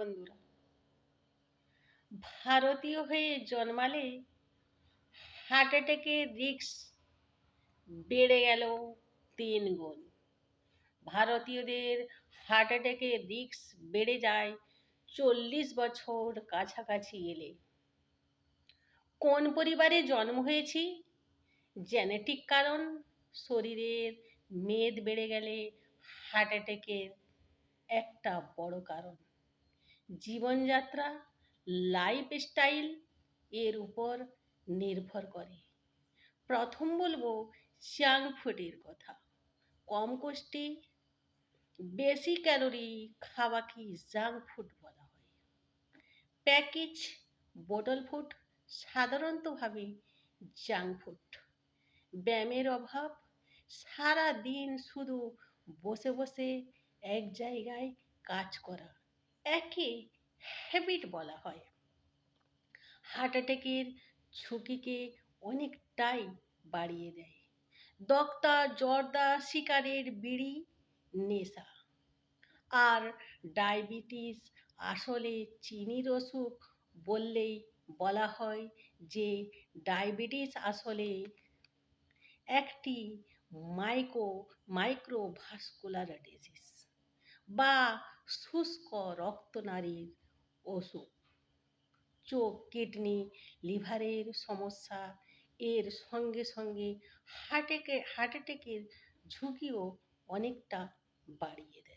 বন্ধুরা, ভারতীয় হয়ে জন্মালে হার্ট অ্যাটাকের রিস্ক বেড়ে গেল 3 গুণ। ভারতীয়দের হার্ট অ্যাটাকের রিস্ক বেড়ে যায় 40 বছর কাছাকাছি এলে। কোন পরিবারে জন্ম হয়েছি? জেনেটিক কারণ। শরীরের মেদ বেড়ে গেলে হার্ট অ্যাটাকের একটা বড় কারণ। জীবনযাত্রা, লাইফস্টাইল এর উপর নির্ভর করে। প্রথম বলবো জাঙ্ক ফুডের কথা। কম পুষ্টি, বেশি ক্যালোরি খাওয়াকে জাঙ্ক ফুড বলা হয়। প্যাকেজ, বোতল ফুড সাধারণতভাবে জাঙ্ক ফুড। ব্যায়ামের অভাব, সারা দিন শুধু বসে বসে এক জায়গায় কাজ করা, একে হ্যাবিট বলা হয়। হার্ট অ্যাটাকের ঝুঁকিকে অনেকটাই বাড়িয়ে দেয়। দক্তা, জর্দা, সিগারেট, বিড়ি, নেশা। আর ডায়াবেটিস আসলে চিনির অসুখ বললেই বলা হয় যে ডায়াবেটিস আসলে একটি মাইক্রোভাস্কুলার ডিজিজ বা শুষ্ক রক্তনালীর অসুখ। চোখ, কিডনি, লিভারের সমস্যা এর সঙ্গে সঙ্গে হার্ট অ্যাটাকের ঝুঁকিও অনেকটা বাড়িয়ে দেয়।